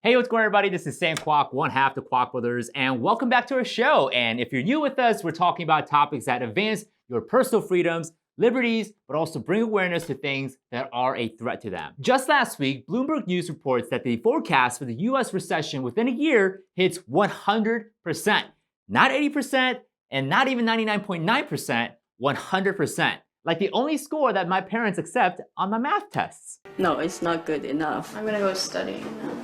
Hey, what's going on, everybody? This is Sam Kwak, one half the Kwak brothers, and welcome back to our show. And if you're new with us, we're talking about topics that advance your personal freedoms, liberties, but also bring awareness to things that are a threat to them. Just last week, Bloomberg News reports that the forecast for the US recession within a year hits 100%. Not 80% and not even 99.9%, 100%. Like the only score that my parents accept on my math tests. No, it's not good enough. I'm gonna go studying now.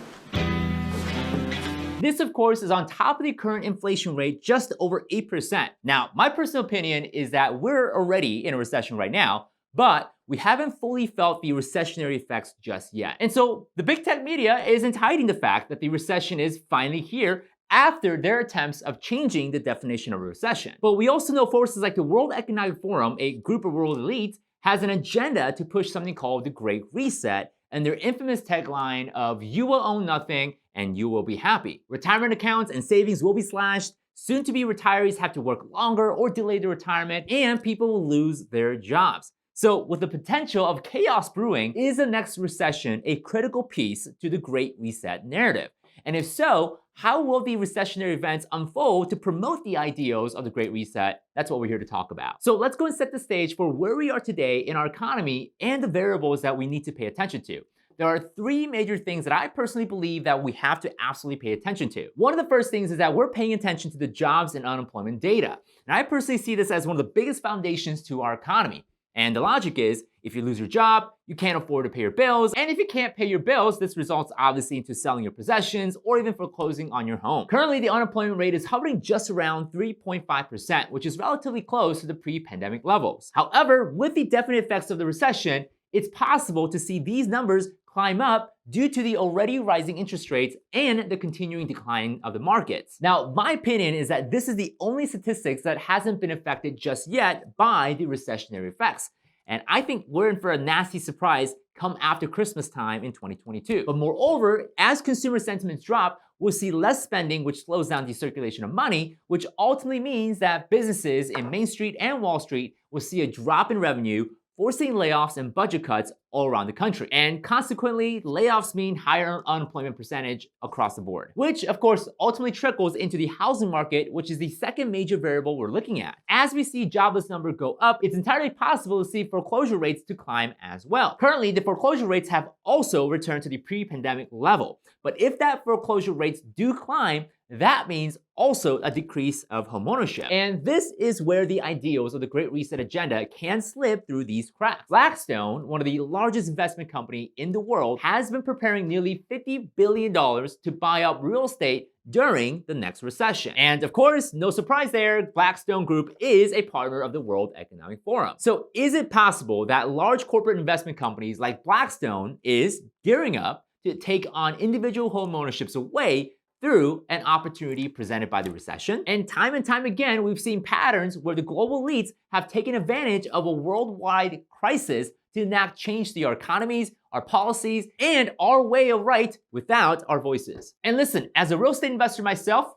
This, of course, is on top of the current inflation rate just over 8%. Now, my personal opinion is that we're already in a recession right now, but we haven't fully felt the recessionary effects just yet. And so the big tech media isn't hiding the fact that the recession is finally here after their attempts of changing the definition of a recession. But we also know forces like the World Economic Forum, a group of world elites, has an agenda to push something called the Great Reset, and their infamous tagline of "you will own nothing and you will be happy." Retirement accounts and savings will be slashed, soon-to-be retirees have to work longer or delay their retirement, and people will lose their jobs. So with the potential of chaos brewing, is the next recession a critical piece to the Great Reset narrative? And if so, how will the recessionary events unfold to promote the ideals of the Great Reset? That's what we're here to talk about. So let's go and set the stage for where we are today in our economy and the variables that we need to pay attention to. There are three major things that I personally believe that we have to absolutely pay attention to. One of the first things is that we're paying attention to the jobs and unemployment data. And I personally see this as one of the biggest foundations to our economy. And the logic is, if you lose your job, you can't afford to pay your bills. And if you can't pay your bills, this results obviously into selling your possessions or even foreclosing on your home. Currently, the unemployment rate is hovering just around 3.5%, which is relatively close to the pre-pandemic levels. However, with the definite effects of the recession, it's possible to see these numbers climb up due to the already rising interest rates and the continuing decline of the markets. Now, my opinion is that this is the only statistics that hasn't been affected just yet by the recessionary effects. And I think we're in for a nasty surprise come after Christmas time in 2022. But moreover, as consumer sentiments drop, we'll see less spending, which slows down the circulation of money, which ultimately means that businesses in Main Street and Wall Street will see a drop in revenue, forcing layoffs and budget cuts all around the country. And consequently, layoffs mean higher unemployment percentage across the board, which of course ultimately trickles into the housing market, which is the second major variable we're looking at. As we see jobless numbers go up, it's entirely possible to see foreclosure rates to climb as well. Currently, the foreclosure rates have also returned to the pre-pandemic level. But if that foreclosure rates do climb, that means also a decrease of homeownership. And this is where the ideals of the Great Reset agenda can slip through these cracks. Blackstone, one of the largest investment companies in the world, has been preparing nearly $50 billion to buy up real estate during the next recession. And of course, no surprise there, Blackstone Group is a partner of the World Economic Forum. So is it possible that large corporate investment companies like Blackstone is gearing up to take on individual home ownerships away through an opportunity presented by the recession? And time again, we've seen patterns where the global elites have taken advantage of a worldwide crisis to enact change to our economies, our policies, and our way of right without our voices. And listen, as a real estate investor myself,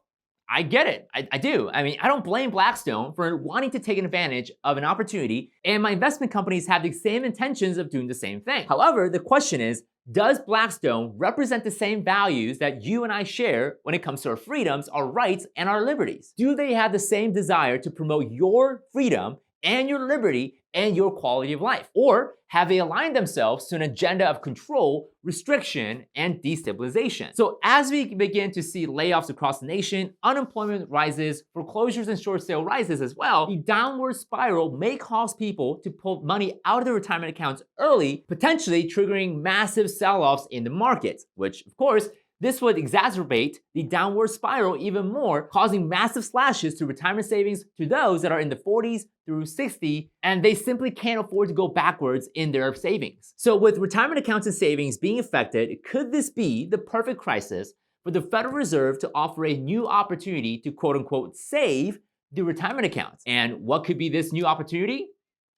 I get it. I do. I mean, I don't blame Blackstone for wanting to take advantage of an opportunity, and my investment companies have the same intentions of doing the same thing. However, the question is, does Blackstone represent the same values that you and I share when it comes to our freedoms, our rights, and our liberties? Do they have the same desire to promote your freedom and your liberty and your quality of life? Or have they aligned themselves to an agenda of control, restriction, and destabilization? So as we begin to see layoffs across the nation, unemployment rises, foreclosures and short sale rises as well, the downward spiral may cause people to pull money out of their retirement accounts early, potentially triggering massive sell-offs in the markets, which of course, this would exacerbate the downward spiral even more, causing massive slashes to retirement savings to those that are in the 40s through 60, and they simply can't afford to go backwards in their savings. So with retirement accounts and savings being affected, could this be the perfect crisis for the Federal Reserve to offer a new opportunity to quote unquote save the retirement accounts? And what could be this new opportunity?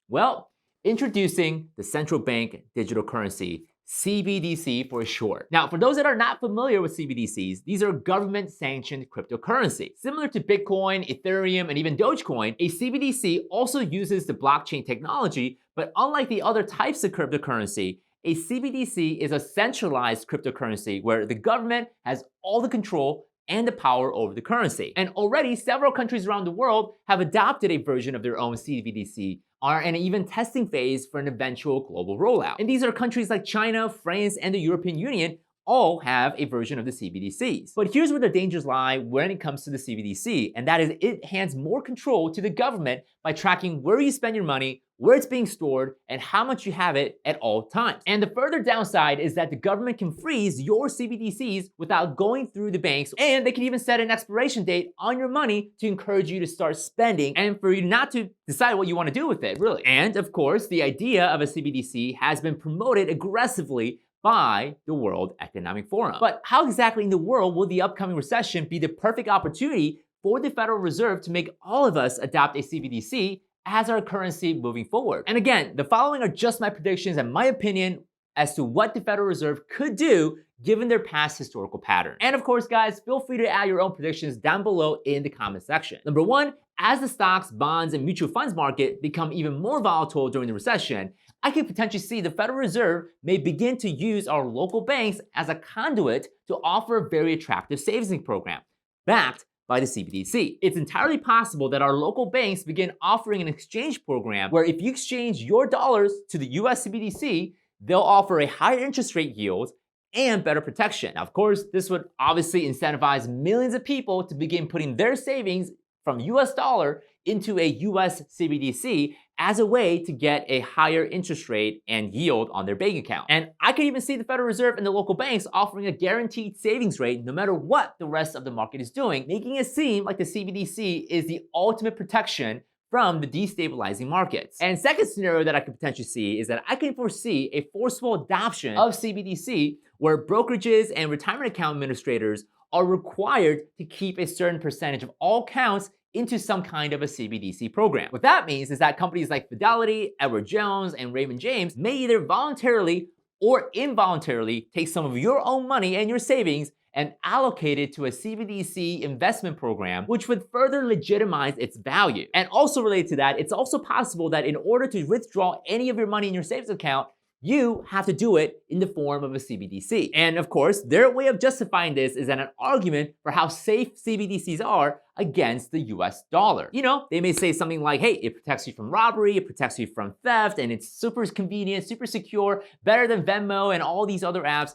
Well, introducing the central bank digital currency, CBDC for short. Now, for those that are not familiar with CBDCs, these are government-sanctioned cryptocurrency. Similar to Bitcoin, Ethereum, and even Dogecoin, a CBDC also uses the blockchain technology, but unlike the other types of cryptocurrency, a CBDC is a centralized cryptocurrency where the government has all the control and the power over the currency. And already several countries around the world have adopted a version of their own CBDC, are in an even testing phase for an eventual global rollout. And these are countries like China, France, and the European Union all have a version of the CBDCs. But here's where the dangers lie when it comes to the CBDC, and that is it hands more control to the government by tracking where you spend your money, where it's being stored, and how much you have it at all times. And the further downside is that the government can freeze your CBDCs without going through the banks, and they can even set an expiration date on your money to encourage you to start spending and for you not to decide what you want to do with it, really. And of course, the idea of a CBDC has been promoted aggressively by the World Economic Forum. But how exactly in the world will the upcoming recession be the perfect opportunity for the Federal Reserve to make all of us adopt a CBDC as our currency moving forward? And again, the following are just my predictions and my opinion as to what the Federal Reserve could do given their past historical pattern. And of course, guys, feel free to add your own predictions down below in the comment section. Number one, as the stocks, bonds, and mutual funds market become even more volatile during the recession, I could potentially see the Federal Reserve may begin to use our local banks as a conduit to offer a very attractive savings program, backed by the CBDC. It's entirely possible that our local banks begin offering an exchange program where if you exchange your dollars to the US CBDC, they'll offer a higher interest rate yield and better protection. Now, of course, this would obviously incentivize millions of people to begin putting their savings from US dollar into a US CBDC as a way to get a higher interest rate and yield on their bank account. And I could even see the Federal Reserve and the local banks offering a guaranteed savings rate no matter what the rest of the market is doing, making it seem like the CBDC is the ultimate protection from the destabilizing markets. And second scenario that I could potentially see is that I can foresee a forceful adoption of CBDC where brokerages and retirement account administrators are required to keep a certain percentage of all accounts into some kind of a CBDC program. What that means is that companies like Fidelity, Edward Jones, and Raymond James may either voluntarily or involuntarily take some of your own money and your savings and allocate it to a CBDC investment program, which would further legitimize its value. And also related to that, it's also possible that in order to withdraw any of your money in your savings account, you have to do it in the form of a CBDC. And of course, their way of justifying this is an argument for how safe CBDCs are against the US dollar. You know, they may say something like, hey, it protects you from robbery, it protects you from theft, and it's super convenient, super secure, better than Venmo and all these other apps.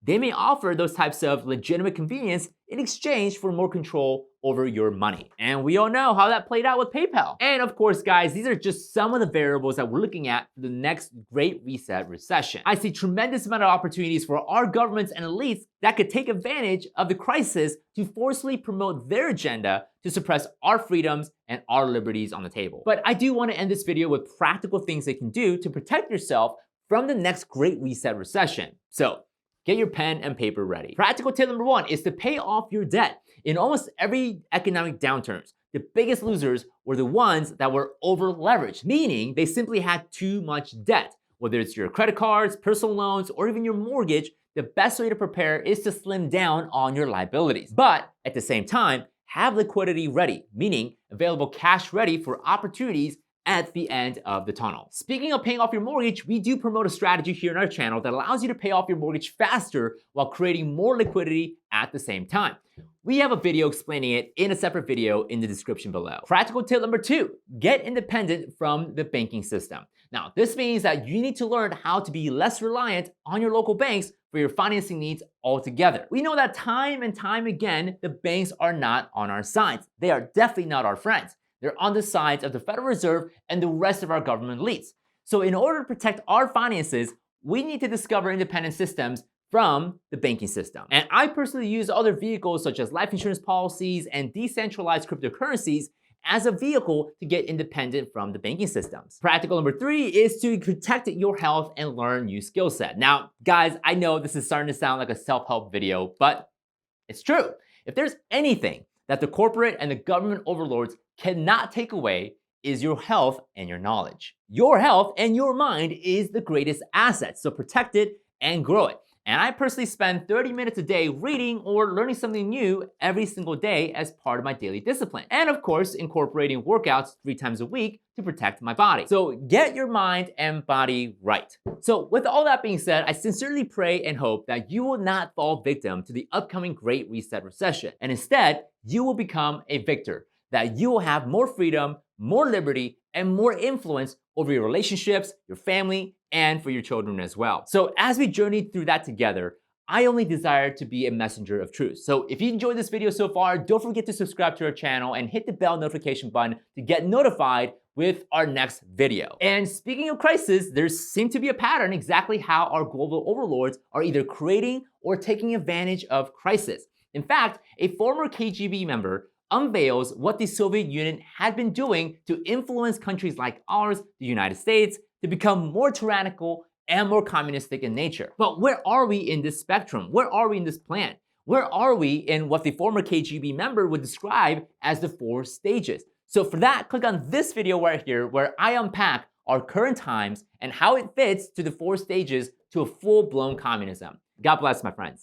They may offer those types of legitimate convenience in exchange for more control over your money. And we all know how that played out with PayPal. And of course, guys, these are just some of the variables that we're looking at for the next Great Reset Recession. I see tremendous amount of opportunities for our governments and elites that could take advantage of the crisis to forcefully promote their agenda to suppress our freedoms and our liberties on the table. But I do want to end this video with practical things they can do to protect yourself from the next Great Reset Recession. So, get your pen and paper ready. Practical tip number one is to pay off your debt. In almost every economic downturns, the biggest losers were the ones that were over leveraged, meaning they simply had too much debt. Whether it's your credit cards, personal loans, or even your mortgage, the best way to prepare is to slim down on your liabilities. But at the same time, have liquidity ready, meaning available cash ready for opportunities at the end of the tunnel. Speaking of paying off your mortgage, we do promote a strategy here on our channel that allows you to pay off your mortgage faster while creating more liquidity at the same time. We have a video explaining it in a separate video in the description below. Practical tip number two, get independent from the banking system. Now, this means that you need to learn how to be less reliant on your local banks for your financing needs altogether. We know that time and time again, the banks are not on our sides. They are definitely not our friends. They're on the sides of the Federal Reserve and the rest of our government elites. So in order to protect our finances, we need to discover independent systems from the banking system. And I personally use other vehicles such as life insurance policies and decentralized cryptocurrencies as a vehicle to get independent from the banking systems. Practical number three is to protect your health and learn new skill set. Now, guys, I know this is starting to sound like a self-help video, but it's true. If there's anything that the corporate and the government overlords cannot take away is your health and your knowledge. Your health and your mind is the greatest asset, so protect it and grow it. And I personally spend 30 minutes a day reading or learning something new every single day as part of my daily discipline. And of course, incorporating workouts 3 times a week to protect my body. So get your mind and body right. So with all that being said, I sincerely pray and hope that you will not fall victim to the upcoming Great Reset Recession. And instead, you will become a victor, that you will have more freedom, more liberty, and more influence over your relationships, your family, and for your children as well. So as we journey through that together, I only desire to be a messenger of truth. So if you enjoyed this video so far, don't forget to subscribe to our channel and hit the bell notification button to get notified with our next video. And speaking of crisis, there seems to be a pattern exactly how our global overlords are either creating or taking advantage of crisis. In fact, a former KGB member unveils what the Soviet Union had been doing to influence countries like ours, the United States, to become more tyrannical and more communistic in nature. But where are we in this spectrum? Where are we in this plan? Where are we in what the former KGB member would describe as the 4 stages? So for that, click on this video right here where I unpack our current times and how it fits to the 4 stages to a full-blown communism. God bless, my friends.